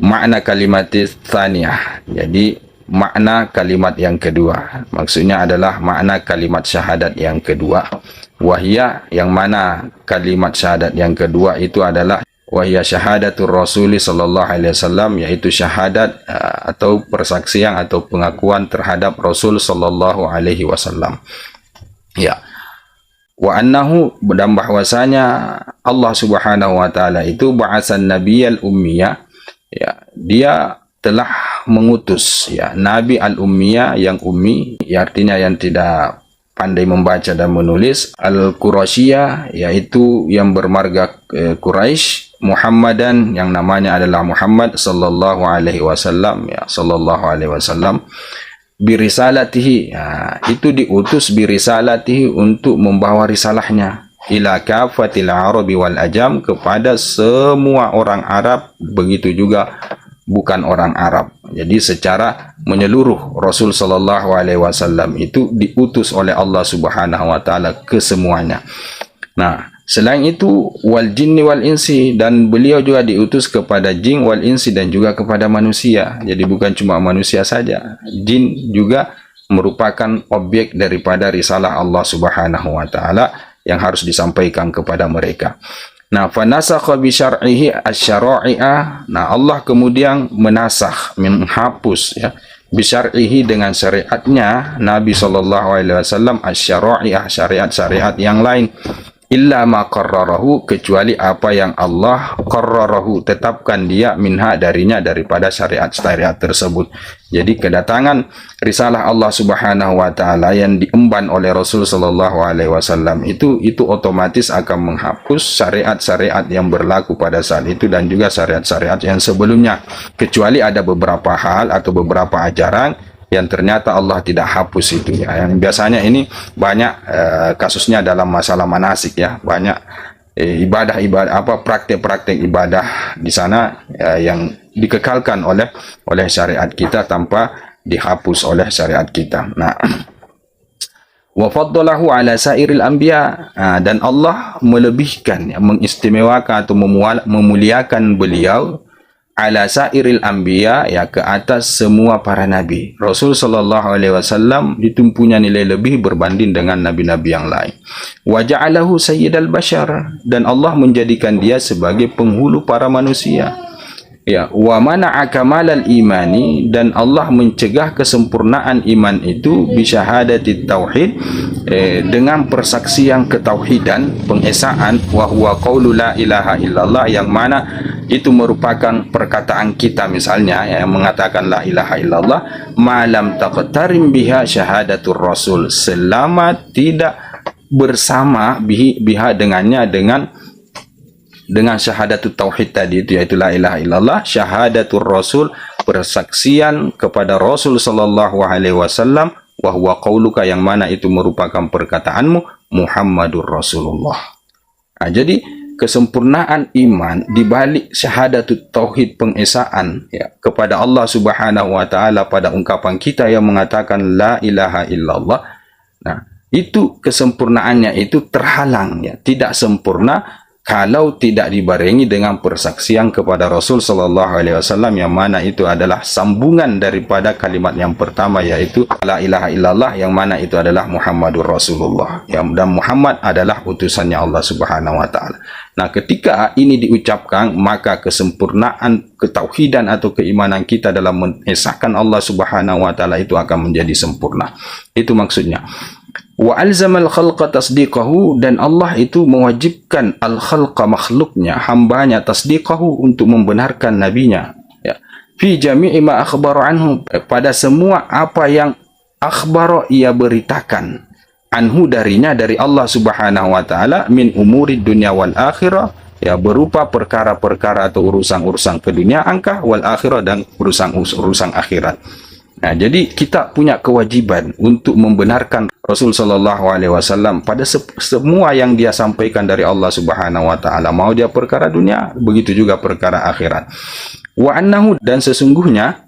makna kalimat tsaniyah. Jadi makna kalimat yang kedua maksudnya adalah makna kalimat syahadat yang kedua. Wahia, yang mana kalimat syahadat yang kedua itu adalah wahia syahadatul Rasul sallallahu alaihi wasallam, yaitu syahadat atau persaksian atau pengakuan terhadap Rasul sallallahu alaihi wasallam. Ya. Wa annahu, dan bahwasanya Allah Subhanahu wa taala itu ba'asan nabiyal ummiyah, ya, dia telah mengutus ya nabi al-ummiyah, yang ummi, ya, artinya yang tidak pandai membaca dan menulis, al-Quraisyah, yaitu yang bermarga Quraisy, Muhammadan, yang namanya adalah Muhammad sallallahu alaihi wasallam, ya, sallallahu alaihi wasallam, birisalatihi, ya, itu diutus birisalatihi, untuk membawa risalahnya, ila kafatil arabi wal ajam, kepada semua orang Arab, begitu juga bukan orang Arab. Jadi secara menyeluruh Rasul sallallahu alaihi wasallam itu diutus oleh Allah Subhanahu wa taala ke semuanya. Nah, selain itu wal jinni wal insi, dan beliau juga diutus kepada jin wal insi, dan juga kepada manusia. Jadi bukan cuma manusia saja, jin juga merupakan objek daripada risalah Allah Subhanahu wa taala yang harus disampaikan kepada mereka. Nah, fanasakha bi syar'ihi asy-syara'i'a. Nah, Allah kemudian menasakh, menghapus, ya, bi syar'ihi, dengan syariatnya Nabi sallallahu alaihi wasallam, asy-syara'i'a, syariat-syariat yang lain, illa ma qarrarahu, kecuali apa yang Allah qarrarahu, tetapkan dia, minha, darinya, daripada syariat-syariat tersebut. Jadi kedatangan risalah Allah Subhanahu wa taala yang diemban oleh Rasul sallallahu alaihi wasallam itu otomatis akan menghapus syariat-syariat yang berlaku pada saat itu dan juga syariat-syariat yang sebelumnya, kecuali ada beberapa hal atau beberapa ajaran yang ternyata Allah tidak hapus itu, ya. Yang biasanya ini banyak kasusnya dalam masalah manasik, ya, banyak ibadah-ibadah, praktek-praktek ibadah di sana yang dikekalkan oleh syariat kita tanpa dihapus oleh syariat kita. Nah, wa faddalahu ala sairil anbiya, dan Allah melebihkan, mengistimewakan atau memuliakan beliau ala sairil anbiya, ya, ke atas semua para nabi. Rasul sallallahu alaihi wasallam ditumpunya nilai lebih berbanding dengan nabi-nabi yang lain. Wa ja'alahu sayyidal bashar, dan Allah menjadikan dia sebagai penghulu para manusia. Ya, wa mana'a kamalal imani, dan Allah mencegah kesempurnaan iman itu bi syahadatit tauhid, dengan persaksian ketauhidan, pengesaan, wa huwa qaulu la ilaha illallah, yang mana itu merupakan perkataan kita, misalnya, yang mengatakan la ilaha illallah, malam taqtarim biha syahadatur rasul, selama tidak bersama biha dengannya, dengan syahadatut tauhid tadi itu, yaitu la ilaha illallah, syahadatur rasul, persaksian kepada Rasul sallallahu alaihi wasallam, wa huwa qauluka, yang mana itu merupakan perkataanmu, Muhammadur Rasulullah. Nah, jadi kesempurnaan iman di balik syahadatut tauhid, pengesaan, ya, kepada Allah Subhanahu wa taala pada ungkapan kita yang mengatakan la ilaha illallah. Nah, itu kesempurnaannya itu terhalang, ya, tidak sempurna kalau tidak dibarengi dengan persaksian kepada Rasul sallallahu alaihi wasallam, yang mana itu adalah sambungan daripada kalimat yang pertama, yaitu la ilaha illallah, yang mana itu adalah Muhammadur Rasulullah, ya, dan Muhammad adalah utusannya Allah Subhanahu wa taala. Nah, ketika ini diucapkan, maka kesempurnaan ketauhidan atau keimanan kita dalam mengesahkan Allah Subhanahu wa taala itu akan menjadi sempurna. Itu maksudnya. Wa alzamal khalqa tasdiqahu, dan Allah itu mewajibkan al-khalqa, makhluknya, hambanya, tasdiqahu, untuk membenarkan nabinya, ya, fi jami'i ma akhbara anhu, pada semua apa yang akhbara, ia beritakan, anhu, darinya, dari Allah Subhanahu wa taala, min umuri dunya wal akhirah, ya, berupa perkara-perkara atau urusan-urusan keduniaan kah, wal akhirah, dan urusan akhirat. Nah, jadi kita punya kewajiban untuk membenarkan Rasul sallallahu alaihi wasallam pada semua yang dia sampaikan dari Allah Subhanahu wa taala, mau dia perkara dunia, begitu juga perkara akhirat. Wa annahu, dan sesungguhnya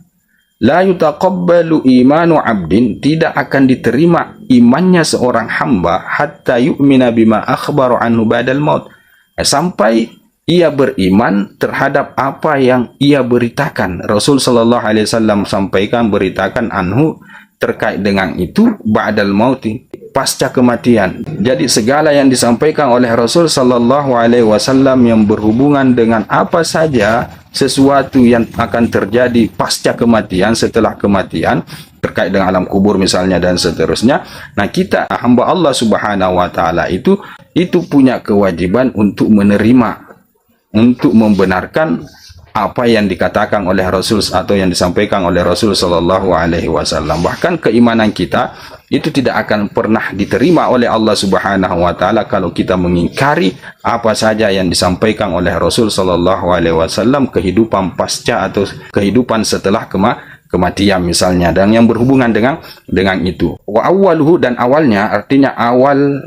la yutaqabbalu imanu abdin, tidak akan diterima imannya seorang hamba, hatta yu'mina bima akhbaru anhu ba'dal maut, sampai ia beriman terhadap apa yang ia beritakan. Rasul sallallahu alaihi wasallam sampaikan, beritakan anhu terkait dengan itu ba'dal mauti, pasca kematian. Jadi segala yang disampaikan oleh Rasul sallallahu alaihi wasallam yang berhubungan dengan apa saja sesuatu yang akan terjadi pasca kematian, setelah kematian, terkait dengan alam kubur misalnya dan seterusnya. Nah, kita hamba Allah Subhanahu wa taala itu punya kewajiban untuk menerima, untuk membenarkan apa yang dikatakan oleh Rasul atau yang disampaikan oleh Rasul sallallahu alaihi wasallam. Bahkan keimanan kita itu tidak akan pernah diterima oleh Allah Subhanahu wa taala kalau kita mengingkari apa saja yang disampaikan oleh Rasul sallallahu alaihi wasallam, kehidupan pasca atau kehidupan setelah kematian misalnya, dan yang berhubungan dengan itu. Wa awwaluhu, dan awalnya artinya awal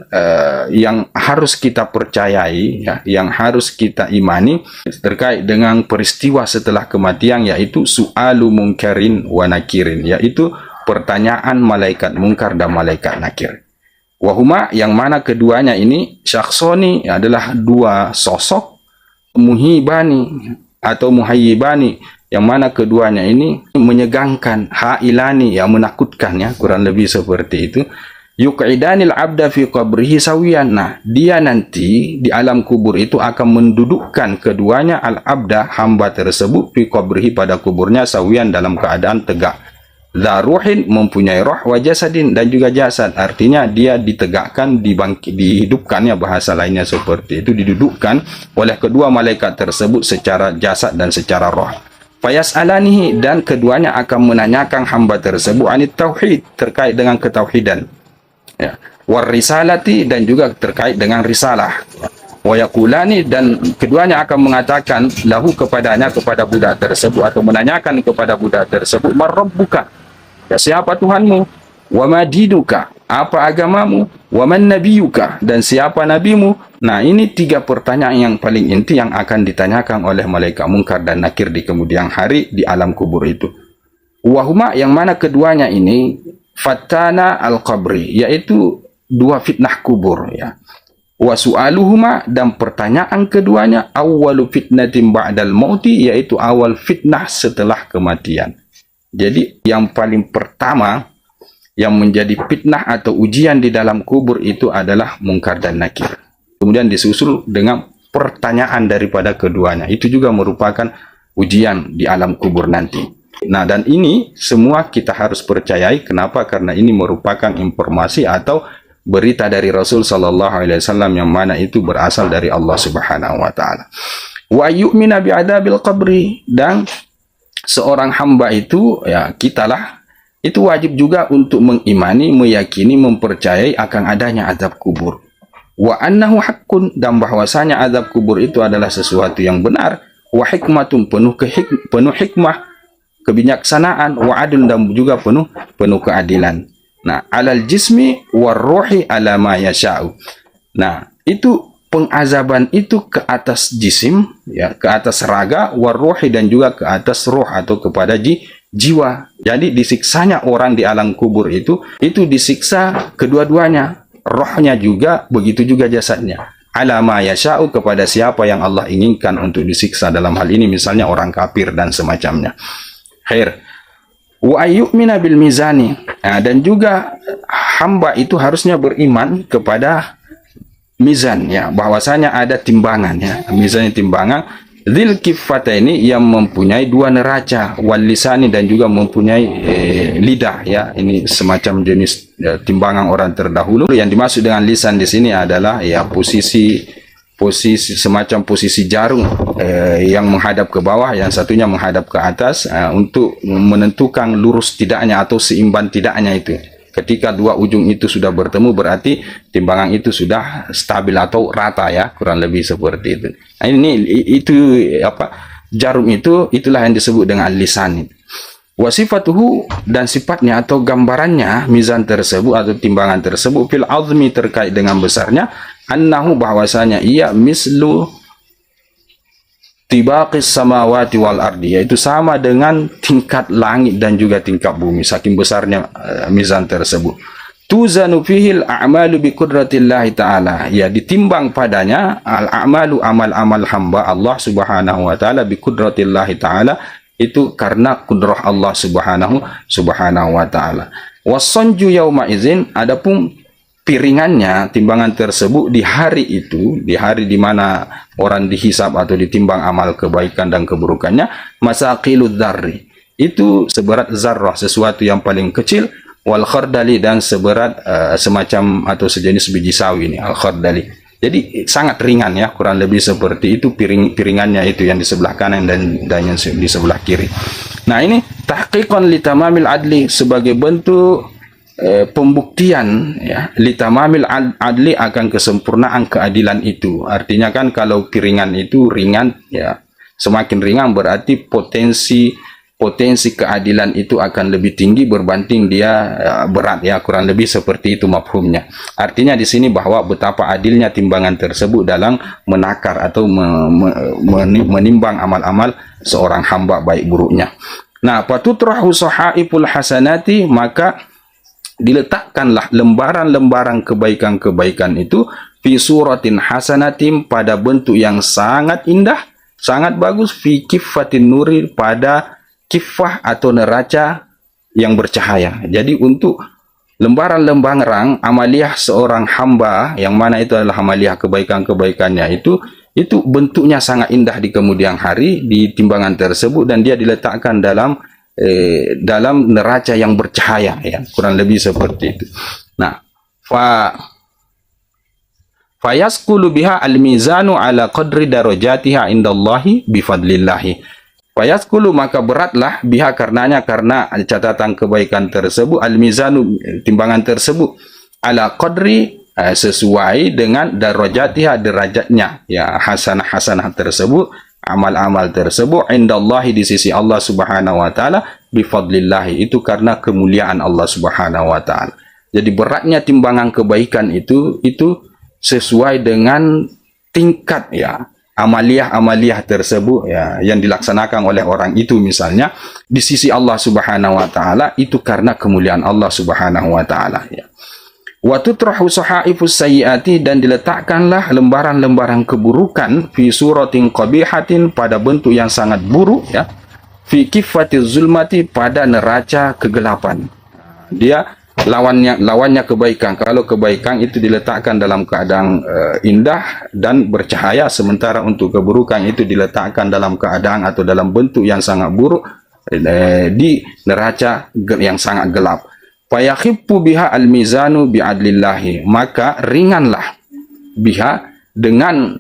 yang harus kita percayai, ya, yang harus kita imani terkait dengan peristiwa setelah kematian, yaitu su'alu munkarin wa nakirin, yaitu pertanyaan malaikat mungkar dan malaikat nakir. Wahuma, yang mana keduanya ini syakhsoni, adalah dua sosok, muhibani atau muhayyibani, yang mana keduanya ini menyegangkan, hailani, yang menakutkan, ya, kurang lebih seperti itu. Yuq'idanil abda fi qabrihi sawiyan. Nah, dia nanti di alam kubur itu akan mendudukkan keduanya al-abda, hamba tersebut, fi qabrihi, pada kuburnya, sawiyan, dalam keadaan tegak. La ruhin, mempunyai roh, wa jasadin, dan juga jasad. Artinya dia ditegakkan, dihidupkannya, bahasa lainnya seperti itu, didudukkan oleh kedua malaikat tersebut secara jasad dan secara roh. Fayas'alanihi, dan keduanya akan menanyakan hamba tersebut anit tauhid, terkait dengan ketauhidan, ya, war risalati, dan juga terkait dengan risalah, wa yaqulani, dan keduanya akan mengatakan lahu, kepadanya, kepada budak tersebut, atau menanyakan kepada budak tersebut, man rabbuka, ya, siapa Tuhanmu, wa ma dinuka, apa agamamu, wa man nabiyuka, dan siapa nabimu. Nah, ini tiga pertanyaan yang paling inti yang akan ditanyakan oleh malaikat mungkar dan nakir di kemudian hari di alam kubur itu. Wahuma, yang mana keduanya ini fatana al-qabri, yaitu dua fitnah kubur, ya. Wa su'aluhuma, dan pertanyaan keduanya awwalu fitnatin ba'dal mauti, yaitu awal fitnah setelah kematian. Jadi yang paling pertama yang menjadi fitnah atau ujian di dalam kubur itu adalah mungkar dan nakir. Kemudian disusul dengan pertanyaan daripada keduanya. Itu juga merupakan ujian di alam kubur nanti. Nah, dan ini semua kita harus percayai. Kenapa? Karena ini merupakan informasi atau berita dari Rasul sallallahu alaihi wasallam, yang mana itu berasal dari Allah Subhanahu wa taala. Wa yu'mina bi'adabil qabri, dan seorang hamba itu, ya, kitalah, itu wajib juga untuk mengimani, meyakini, mempercayai akan adanya azab kubur. Wa annahu haqqun, dan bahwasanya azab kubur itu adalah sesuatu yang benar. Wa hikmatun, penuh hikmah, kebijaksanaan. Wa adun, dan juga penuh keadilan. Nah, alal jismi war ruhi ala ma yasha'u. Nah, itu pengazaban itu ke atas jisim, ya, ke atas raga, war ruhi, dan juga ke atas roh atau kepada jiwa. Jadi disiksanya orang di alam kubur itu disiksa kedua-duanya, rohnya juga, begitu juga jasadnya. Ala ma yasha'u, kepada siapa yang Allah inginkan untuk disiksa, dalam hal ini misalnya orang kafir dan semacamnya. Khair. Wa ayyumina bil mizani. Nah, dan juga hamba itu harusnya beriman kepada mizan, ya, bahwasanya ada timbangan, ya, mizan, timbangan, dzil kifataini, yang mempunyai dua neraca, wal lisani, dan juga mempunyai lidah, ya. Ini semacam jenis, ya, timbangan orang terdahulu. Yang dimaksud dengan lisan di sini adalah, ya, posisi semacam posisi jarum yang menghadap ke bawah, yang satunya menghadap ke atas, untuk menentukan lurus tidaknya atau seimbang tidaknya itu. Ketika dua ujung itu sudah bertemu, berarti timbangan itu sudah stabil atau rata, ya, kurang lebih seperti itu. Nah, itu apa, jarum itu, itulah yang disebut dengan lisan. Wasifatuhu, dan sifatnya atau gambarannya mizan tersebut atau timbangan tersebut, fil azmi, terkait dengan besarnya, annahu, bahwasanya ia mislu tibaqis samawati wal ardi, yaitu sama dengan tingkat langit dan juga tingkat bumi, saking besarnya mizan tersebut. tuzanu fihil a'malu bi qudratillahi ta'ala, ya ditimbang padanya al-a'malu, amal-amal hamba Allah subhanahu wa ta'ala, bi qudratillahi ta'ala, itu karena kudrah Allah subhanahu wa ta'ala. Wasanju yauma izin, adapun piringannya, timbangan tersebut di hari itu, di hari di mana orang dihisab atau ditimbang amal kebaikan dan keburukannya, masaqilud dzarri, itu seberat zarrah, sesuatu yang paling kecil, wal khardali, dan seberat semacam atau sejenis biji sawi ini, al khardali. Jadi sangat ringan ya, kurang lebih seperti itu piringannya itu yang di sebelah kanan dan yang di sebelah kiri. Nah, ini tahqiqan li tamamil adli, sebagai bentuk pembuktian ya, litamamil adli, akan kesempurnaan keadilan itu. Artinya kan kalau piringan itu ringan ya, semakin ringan berarti potensi keadilan itu akan lebih tinggi berbanding dia berat ya, kurang lebih seperti itu mafhumnya. Artinya di sini bahwa betapa adilnya timbangan tersebut dalam menakar atau menimbang amal-amal seorang hamba baik buruknya. Nah, patutrahu sahaiful hasanati, maka diletakkanlah lembaran-lembaran kebaikan-kebaikan itu fi suratin hasanatin, pada bentuk yang sangat indah, sangat bagus, fi kiffatin nuri, pada kiffah atau neraca yang bercahaya. Jadi untuk lembaran-lembaran amaliyah seorang hamba, yang mana itu adalah amaliyah kebaikan-kebaikannya itu bentuknya sangat indah di kemudian hari di timbangan tersebut, dan dia diletakkan dalam neraca yang bercahaya ya, kurang lebih seperti itu. Nah, fayaskulu biha al-mizanu ala qadri darajatiha indallahi bifadlillahi. Fayaskulu, maka beratlah biha karenanya, karena catatan kebaikan tersebut, al-mizanu, timbangan tersebut, ala qadri, sesuai dengan darajatiha, derajatnya ya, hasanah-hasanah tersebut, amal-amal tersebut, indallahi, di sisi Allah subhanahu wa ta'ala, bifadlillahi, itu karena kemuliaan Allah subhanahu wa ta'ala. Jadi beratnya timbangan kebaikan itu sesuai dengan tingkat ya, amaliyah tersebut ya, yang dilaksanakan oleh orang itu misalnya di sisi Allah subhanahu wa ta'ala, itu karena kemuliaan Allah subhanahu wa ta'ala ya. Wa tutrahu sahaifus sayyiati, dan diletakkanlah lembaran-lembaran keburukan, fi suratin qabihatin, pada bentuk yang sangat buruk ya, fi kiffatiz zulmati, pada neraca kegelapan. Dia lawannya kebaikan. Kalau kebaikan itu diletakkan dalam keadaan indah dan bercahaya, sementara untuk keburukan itu diletakkan dalam keadaan atau dalam bentuk yang sangat buruk, di neraca yang sangat gelap. Fayakhiffu biha al-mizanu bi'adlillahi, maka ringanlah biha, dengan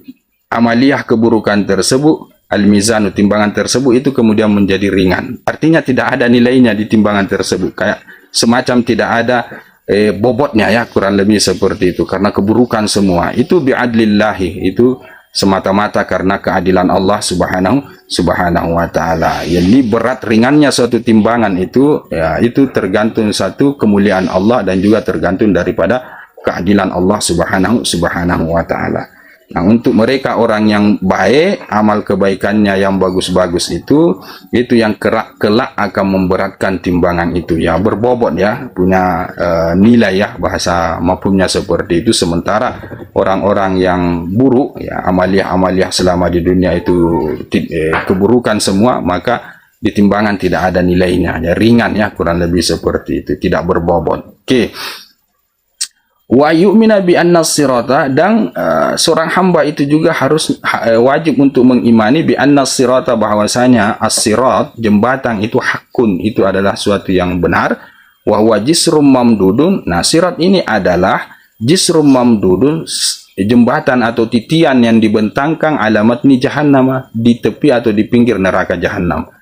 amaliyah keburukan tersebut, al-mizanu, timbangan tersebut itu kemudian menjadi ringan. Artinya tidak ada nilainya di timbangan tersebut, kayak semacam tidak ada bobotnya ya, kurang lebih seperti itu, karena keburukan semua itu bi'adlillahi, itu semata-mata karena keadilan Allah subhanahu wa ta'ala. Jadi berat ringannya suatu timbangan itu ya, itu tergantung satu kemuliaan Allah, dan juga tergantung daripada keadilan Allah subhanahu wa ta'ala. Nah, untuk mereka orang yang baik, amal kebaikannya yang bagus-bagus itu yang kelak akan memberatkan timbangan itu ya, berbobot ya, punya nilai ya, bahasa mafhumnya seperti itu. Sementara orang-orang yang buruk ya, amaliyah selama di dunia itu keburukan semua, maka di timbangan tidak ada nilainya ya, ringan ya, kurang lebih seperti itu, tidak berbobot. Oke. Wa yu'mina bi anna sirata, dan seorang hamba itu juga harus wajib untuk mengimani bi anna sirata, bahwasanya as-sirat, jembatan itu hakun, itu adalah suatu yang benar, wa huwa jisrum mamdudun. Nah, sirat ini adalah jisrum mamdudun, jembatan atau titian yang dibentangkan alamat ni jahannam, di tepi atau di pinggir neraka jahannam.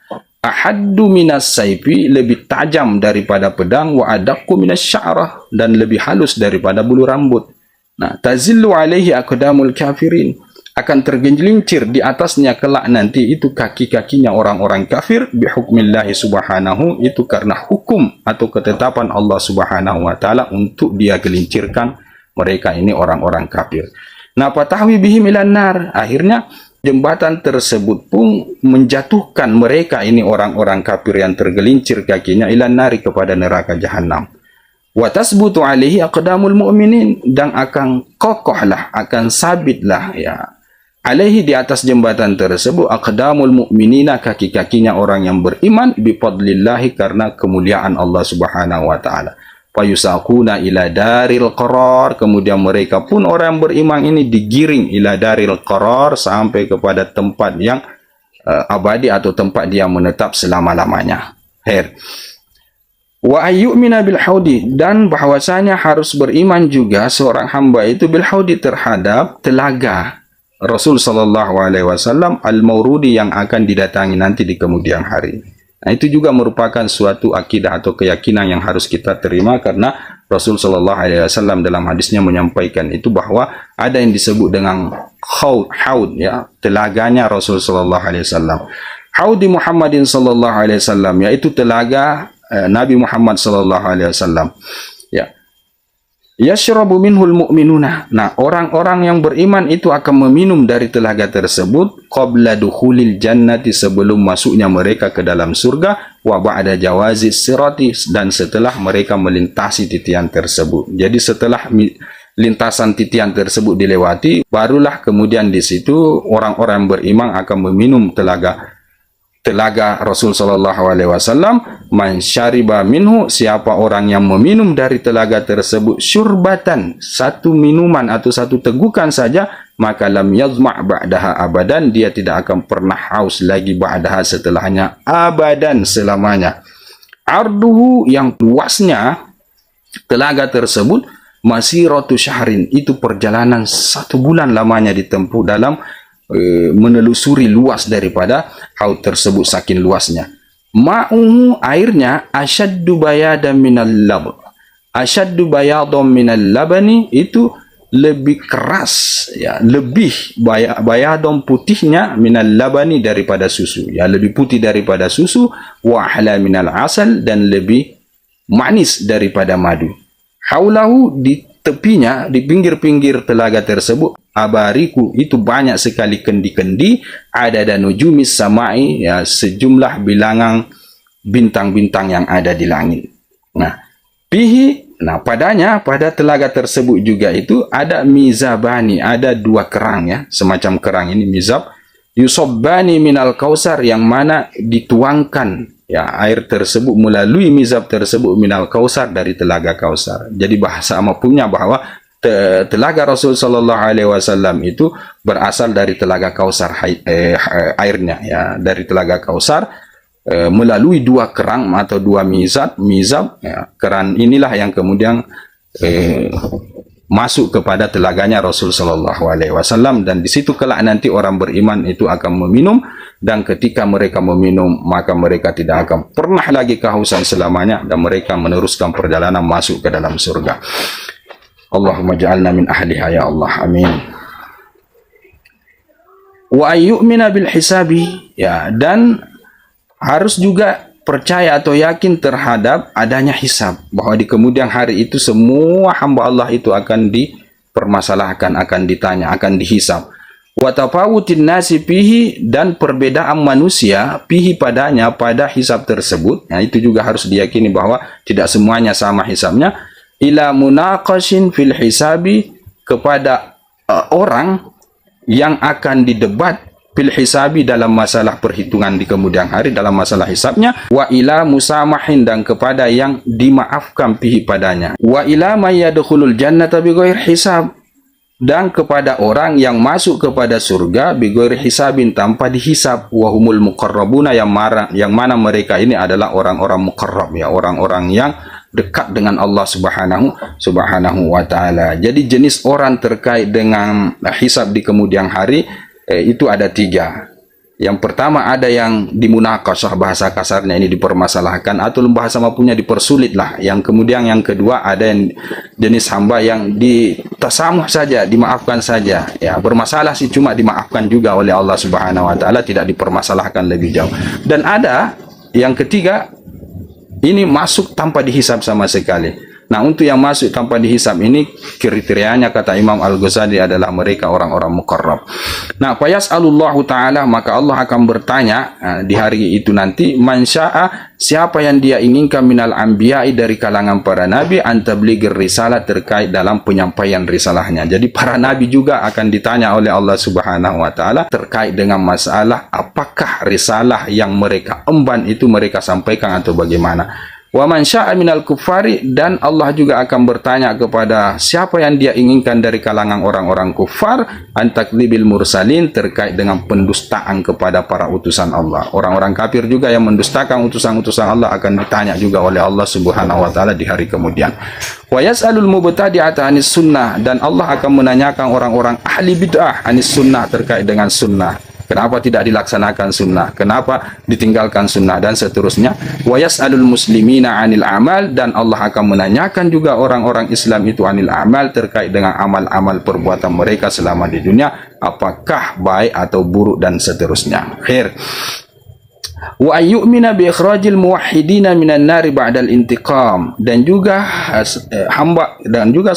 Ahaddu minas saifi, lebih tajam daripada pedang, wa adaqqu minas sya'rah, dan lebih halus daripada bulu rambut. Nah, tazillu alaihi aqdamul kafirin, akan tergelincir di atasnya kelak nanti itu kaki-kakinya orang-orang kafir, bihukmillahi subhanahu, itu karena hukum atau ketetapan Allah subhanahu wa ta'ala untuk dia gelincirkan mereka ini orang-orang kafir. Nah, patahwi bihim ilan nar, akhirnya jembatan tersebut pun menjatuhkan mereka ini orang-orang kafir yang tergelincir kakinya ilan nari, kepada neraka jahanam. Wa tasbutu alaihi aqdamul mu'minin, dan akan kokohlah, akan sabitlah ya alaihi di atas jembatan tersebut aqdamul mu'minina, kaki-kakinya orang yang beriman, bifadlillahi, karena kemuliaan Allah Subhanahu wa taala. Fayusaquna ila daril qarar, kemudian mereka pun orang yang beriman ini digiring ila daril qarar, sampai kepada tempat yang abadi atau tempat dia menetap selama-lamanya. Wa ayyumina bil haudi, dan bahwasanya harus beriman juga seorang hamba itu bil haudi, terhadap telaga Rasul sallallahu alaihi wasallam al-maurudi, yang akan didatangi nanti di kemudian hari. Nah, itu juga merupakan suatu akidah atau keyakinan yang harus kita terima, karena Rasul sallallahu alaihi wasallam dalam hadisnya menyampaikan itu bahwa ada yang disebut dengan haud ya, telaganya Rasul sallallahu alaihi wasallam. Haudi Muhammadin sallallahu alaihi wasallam, yaitu telaga Nabi Muhammad sallallahu alaihi wasallam. Ya. Yashrabu minhul mu'minuna. Nah, orang-orang yang beriman itu akan meminum dari telaga tersebut qabla dukhulil jannati, sebelum masuknya mereka ke dalam surga, wa ba'da jawazi sirati, dan setelah mereka melintasi titian tersebut. Jadi setelah lintasan titian tersebut dilewati, barulah kemudian di situ orang-orang beriman akan meminum telaga Rasul sallallahu alaihi wasallam. Man syariba minhu, siapa orang yang meminum dari telaga tersebut, syurbatan, satu minuman atau satu tegukan saja, maka lam yazma' ba'daha abadan, dia tidak akan pernah haus lagi ba'daha, setelahnya, abadan, selamanya. Arduhu, yang luasnya telaga tersebut, masiratu syahrin, itu perjalanan 1 bulan lamanya ditempuh dalam menelusuri luas daripada haud tersebut, saking luasnya. Ma'uhu, airnya, asyaddu bayadan minal lab, asyaddu bayadan minal labani, itu lebih keras ya, lebih bayadon, putihnya, minal labani, daripada susu ya, lebih putih daripada susu, wa ahla minal asal, dan lebih manis daripada madu. Haulahu, di tepinya, di pinggir-pinggir telaga tersebut, abariku, itu banyak sekali kendi-kendi, ada dan nujumis samai ya, sejumlah bilangan bintang-bintang yang ada di langit. Nah, pihi, nah padanya, pada telaga tersebut juga itu ada mizabani, ada 2 kerang ya, semacam kerang ini mizab, yusobbani minal kausar, yang mana dituangkan ya air tersebut melalui mizab tersebut minal kausar, dari telaga kausar. Jadi bahasa mapunya bahwa telaga Rasul sallallahu alaihi wasallam itu berasal dari telaga kausar, airnya ya, dari telaga kausar, melalui 2 kerang atau 2 mizab ya. Keran inilah yang kemudian masuk kepada telaganya Rasul sallallahu alaihi wasallam, dan di situ kelak nanti orang beriman itu akan meminum, dan ketika mereka meminum, maka mereka tidak akan pernah lagi kehausan selamanya, dan mereka meneruskan perjalanan masuk ke dalam surga. Allahumma ja'alna min ahliha ya Allah, amin. Wa ayyumina bil hisabi ya, dan harus juga percaya atau yakin terhadap adanya hisab, bahwa di kemudian hari itu semua hamba Allah itu akan dipermasalahkan, akan ditanya, akan dihisab. Wa tafawutin nasi fihi, dan perbedaan manusia fihi padanya, pada hisab tersebut. Nah, itu juga harus diyakini bahwa tidak semuanya sama hisabnya. Ila munaqashin fil hisabi, kepada orang yang akan didebat fil hisabi, dalam masalah perhitungan di kemudian hari, dalam masalah hisabnya. Wa ila musamahin, dan kepada yang dimaafkan fihi padanya. Wa ila may yadkhulul jannata bighairi hisab, dan kepada orang yang masuk kepada surga bighairi hisabin, tanpa dihisab. Wa humul muqarrabuna, yang mana mereka ini adalah orang-orang muqarrab ya, orang-orang yang dekat dengan Allah subhanahu wa ta'ala. Jadi jenis orang terkait dengan hisab di kemudian hari itu ada 3. Yang pertama, ada yang dimunaqashah, bahasa kasarnya ini dipermasalahkan, atau bahasa mapunya dipersulit lah. Yang kemudian yang kedua, ada yang jenis hamba yang ditasamuh saja, dimaafkan saja ya, bermasalah sih cuma dimaafkan juga oleh Allah subhanahu wa ta'ala, tidak dipermasalahkan lebih jauh. Dan ada yang ketiga, ini masuk tanpa dihisab sama sekali. Nah, untuk yang masuk tanpa dihisab ini kriterianya kata Imam Al-Ghazali adalah mereka orang-orang muqarrab. Nah, fayas'alullahu ta'ala, maka Allah akan bertanya di hari itu nanti, man sya'a, siapa yang dia inginkan minal anbiya'i, dari kalangan para nabi, antabligir risalah, terkait dalam penyampaian risalahnya. Jadi para nabi juga akan ditanya oleh Allah Subhanahu wa taala terkait dengan masalah apakah risalah yang mereka emban itu mereka sampaikan atau bagaimana. Wa man sya'a minal kuffari, dan Allah juga akan bertanya kepada siapa yang dia inginkan dari kalangan orang-orang kufar, antakdzibil mursalin, terkait dengan pendustaan kepada para utusan Allah. Orang-orang kafir juga yang mendustakan utusan-utusan Allah akan ditanya juga oleh Allah Subhanahu wa taala di hari kemudian. Wa yas'alul mubtadi'ata anis sunnah, dan Allah akan menanyakan orang-orang ahli bid'ah anis sunnah, terkait dengan sunnah. Kenapa tidak dilaksanakan sunnah? Kenapa ditinggalkan sunnah? Dan seterusnya. Wa yas'alul muslimina 'anil amal, dan Allah akan menanyakan juga orang-orang Islam itu 'anil amal, terkait dengan amal-amal perbuatan mereka selama di dunia, apakah baik atau buruk dan seterusnya. Khair. Wa ayyumina bi ikhrajil muwahhidina minan nari ba'dal intiqam, dan juga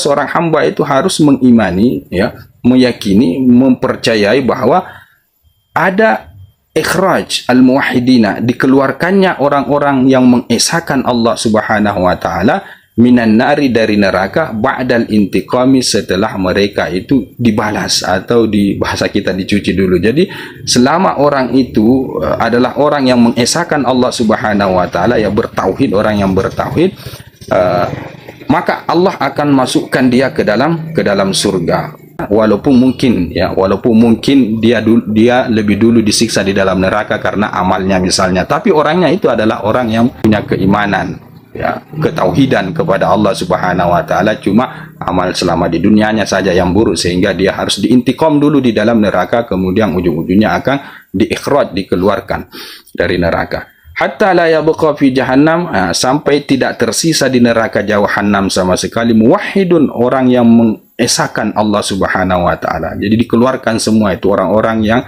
seorang hamba itu harus mengimani, ya, meyakini, mempercayai bahwa ada ikhraj al-muwahhidina, dikeluarkannya orang-orang yang mengesahkan Allah Subhanahu wa taala, minan nari, dari neraka, ba'dal intiqami, setelah mereka itu dibalas, atau di bahasa kita dicuci dulu. Jadi selama orang itu adalah orang yang mengesahkan Allah Subhanahu wa taala, ya, bertauhid, orang yang bertauhid, maka Allah akan masukkan dia ke dalam surga. Walaupun mungkin dia lebih dulu disiksa di dalam neraka karena amalnya misalnya, tapi orangnya itu adalah orang yang punya keimanan, ya, ketauhidan kepada Allah Subhanahu wa taala, cuma amal selama di dunianya saja yang buruk, sehingga dia harus diintiqam dulu di dalam neraka, kemudian ujung-ujungnya akan diikhraj, dikeluarkan dari neraka. Hatta la yabqa fi jahannam, sampai tidak tersisa di neraka jahannam sama sekali, muwahhidun, orang yang mengesahkan Allah Subhanahu wa taala. Jadi dikeluarkan semua itu orang-orang yang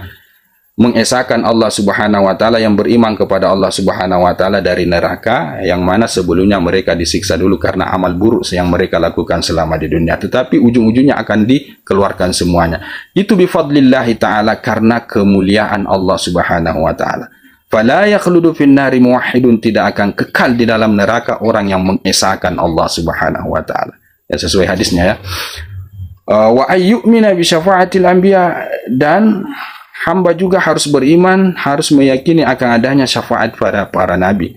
mengesahkan Allah Subhanahu wa taala, yang beriman kepada Allah Subhanahu wa taala, dari neraka yang mana sebelumnya mereka disiksa dulu karena amal buruk yang mereka lakukan selama di dunia, tetapi ujung-ujungnya akan dikeluarkan semuanya. Itu bi fadlillahi taala, karena kemuliaan Allah Subhanahu wa taala. Fala yakhludu fin nari muwahhidun, tidak akan kekal di dalam neraka orang yang mengesahkan Allah Subhanahu wa taala. Ya, sesuai hadisnya, ya. Wa ayyumina bi syafaatil anbiya, dan hamba juga harus beriman, harus meyakini akan adanya syafaat pada para nabi.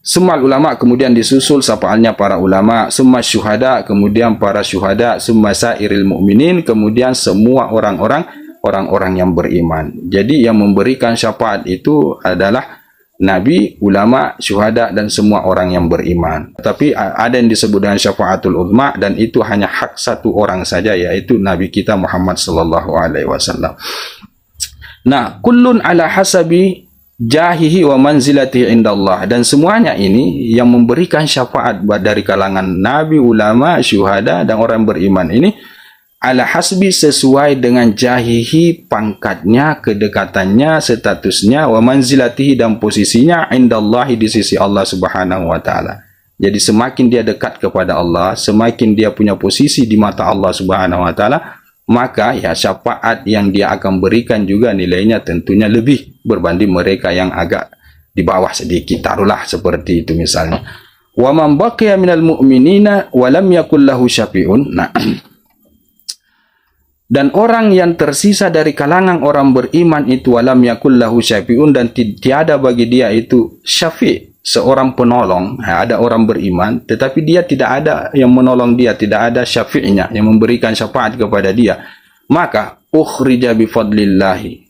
Summal ulama, kemudian disusul syafaatnya para ulama, summa syuhada, kemudian para syuhada, summa sairil mu'minin, kemudian semua orang-orang yang beriman. Jadi yang memberikan syafaat itu adalah nabi, ulama, syuhada, dan semua orang yang beriman. Tapi ada yang disebut dengan syafaatul uzma, dan itu hanya hak satu orang saja, yaitu nabi kita Muhammad sallallahu alaihi wasallam. Nah, kullun ala hasabi jahihi wa manzilatihi indallah, dan semuanya ini yang memberikan syafaat dari kalangan nabi, ulama, syuhada, dan orang beriman ini ala hasbi, sesuai dengan jahihi, pangkatnya, kedekatannya, statusnya, wa manzilatihi, dan posisinya, indallahi, di sisi Allah Subhanahu wa taala. Jadi semakin dia dekat kepada Allah, semakin dia punya posisi di mata Allah Subhanahu wa taala, maka ya syafaat yang dia akan berikan juga nilainya tentunya lebih berbanding mereka yang agak di bawah sedikit, taruhlah seperti itu misalnya. Wa man baqiya minal mu'minina wa lam yakul lahu syafi'un. Nah, dan orang yang tersisa dari kalangan orang beriman itu, walam yakul lahu syafi'un, dan tiada bagi dia itu syafi', seorang penolong. Ada orang beriman tetapi dia tidak ada yang menolong dia, tidak ada syafi'nya yang memberikan syafaat kepada dia, maka ukhrija bi fadlillahi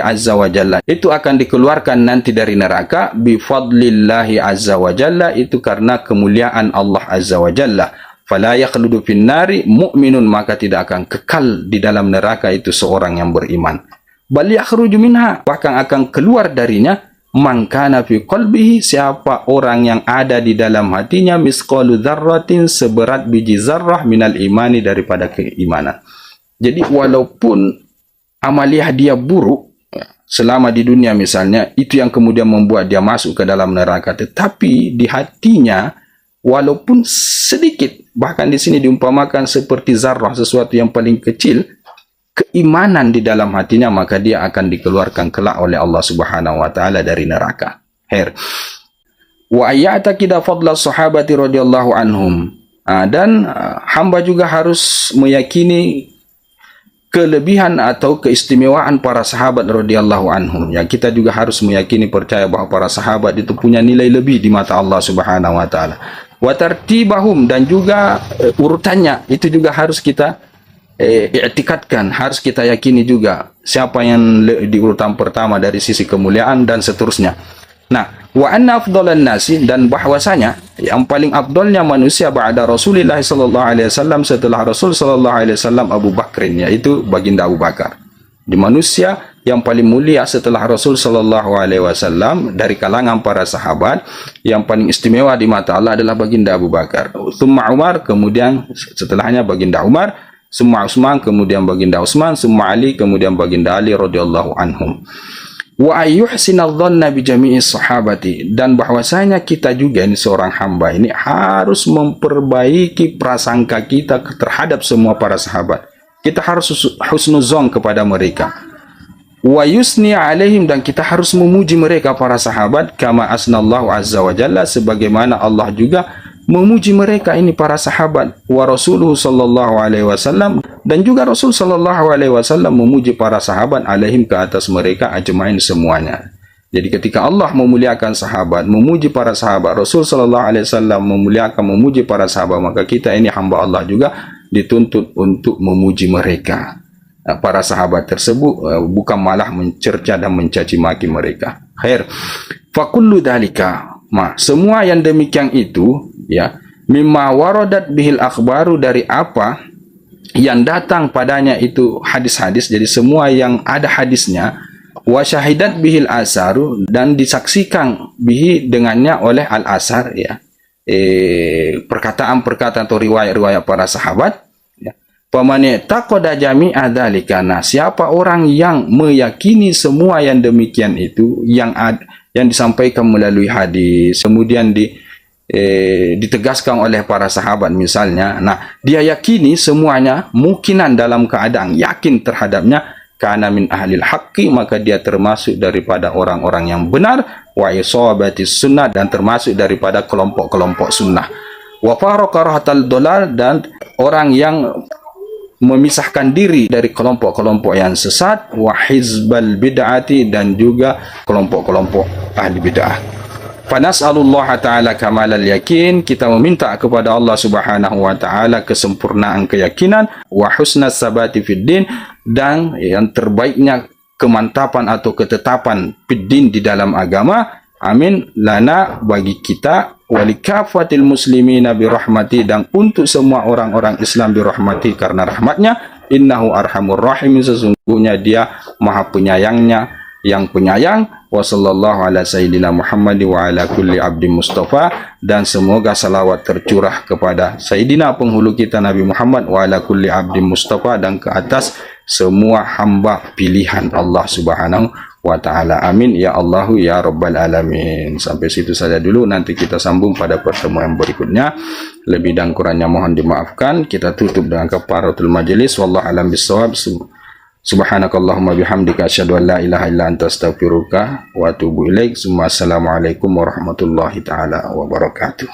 azza wa jalla, itu akan dikeluarkan nanti dari neraka, bi fadlillahi azza wa jalla, itu karena kemuliaan Allah azza wa jalla. Fala yakhludu fin nari mu'minun, maka tidak akan kekal di dalam neraka itu seorang yang beriman. Bal yakhruju minha, bahkan akan keluar darinya, man kana fi qalbihi, siapa orang yang ada di dalam hatinya, misqalu dzarratin, seberat biji zarrah, minal imani, daripada keimanan. Jadi walaupun amaliyah dia buruk selama di dunia misalnya, itu yang kemudian membuat dia masuk ke dalam neraka, tetapi di hatinya walaupun sedikit, bahkan di sini diumpamakan seperti zarrah, sesuatu yang paling kecil, keimanan di dalam hatinya, maka dia akan dikeluarkan kelak oleh Allah Subhanahu wa taala dari neraka. Wa ayya'taqida fadla sahabati radhiyallahu anhum. Dan hamba juga harus meyakini kelebihan atau keistimewaan para sahabat radhiyallahu anhum. Ya, kita juga harus meyakini, percaya bahawa para sahabat itu punya nilai lebih di mata Allah Subhanahu wa taala. Wa tartibahum, dan juga urutannya itu juga harus kita i'tikadkan, harus kita yakini juga siapa yang di urutan pertama dari sisi kemuliaan dan seterusnya. Nah, wa anna afdalan nasi, dan bahwasanya yang paling afdalnya manusia ba'da Rasulullah sallallahu alaihi wasallam, setelah Rasul sallallahu alaihi wasallam, Abu Bakrin, yaitu baginda Abu Bakar. Di manusia yang paling mulia setelah Rasul sallallahu alaihi wasallam dari kalangan para sahabat, yang paling istimewa di mata Allah adalah baginda Abu Bakar. Tsumma Umar, kemudian setelahnya baginda Umar, tsumma Utsman, kemudian baginda Utsman, tsumma Ali, kemudian baginda Ali radhiyallahu anhum. Wa ayyuhsinadh dhanna bi jami'i sahabati, dan bahwasanya kita juga ini seorang hamba ini harus memperbaiki prasangka kita terhadap semua para sahabat. Kita harus husnuzon kepada mereka. Wa yusni alaihim, dan kita harus memuji mereka para sahabat, kama asnallahu azza wa jalla, sebagaimana Allah juga memuji mereka ini para sahabat. Wa rasuluhu sallallahu alaihi wasallam, dan juga Rasul sallallahu alaihi wasallam memuji para sahabat, alaihim, ke atas mereka, ajmain, semuanya. Jadi ketika Allah memuliakan sahabat, memuji para sahabat, Rasul sallallahu alaihi wasallam memuliakan, memuji para sahabat, maka kita ini hamba Allah juga dituntut untuk memuji mereka, para sahabat tersebut, bukan malah mencerca dan mencaci maki mereka. Fa kullu dzalika, semua yang demikian itu, ya, mimma waradat bihil akhbaru, dari apa yang datang padanya itu hadis-hadis, jadi semua yang ada hadisnya, wa syahidat bihil asaru, dan disaksikan bihi dengannya oleh al-asar, ya, perkataan-perkataan atau riwayat-riwayat para sahabat, ya. Pamane taqada jami'a dzalika, siapa orang yang meyakini semua yang demikian itu, yang disampaikan melalui hadis, kemudian ditegaskan oleh para sahabat misalnya, dia yakini semuanya, mungkinan dalam keadaan yakin terhadapnya, kana min ahlil haqqi, maka dia termasuk daripada orang-orang yang benar, wa isabatis sunnah, dan termasuk daripada kelompok-kelompok sunnah, wa faraqaratal dolal, dan orang yang memisahkan diri dari kelompok-kelompok yang sesat, wa hizbal bid'ati, dan juga kelompok-kelompok ahli bid'ah. Fanas'alullah ta'ala kamalal yakin, kita meminta kepada Allah Subhanahu wa ta'ala kesempurnaan keyakinan, wa husnas sabati fid din, dan yang terbaiknya kemantapan atau ketetapan fid din, di dalam agama. Amin, lana, bagi kita, walikafatil muslimina birahmati, dan untuk semua orang-orang Islam birahmati, karena rahmatnya, innahu arhamur rahim, sesungguhnya dia maha penyayangnya yang penyayang. Wa sallallahu ala sayyidina Muhammad wa ala kulli abdi mustafa, dan semoga salawat tercurah kepada Sayyidina penghulu kita Nabi Muhammad, wa ala kulli abdi mustafa, dan ke atas semua hamba pilihan Allah Subhanahu wa ta'ala. Amin ya Allahu ya Rabbal alamin. Sampai situ saja dulu, nanti kita sambung pada pertemuan berikutnya. Lebih dan kurangnya mohon dimaafkan. Kita tutup dengan kafaratul majelis. Wallahu alam bissawab. Subhanakallahumma bihamdika asyhadu an la ilaha illa anta astaghfiruka wa atubu ilaik. Assalamualaikum warahmatullahi taala wabarakatuh.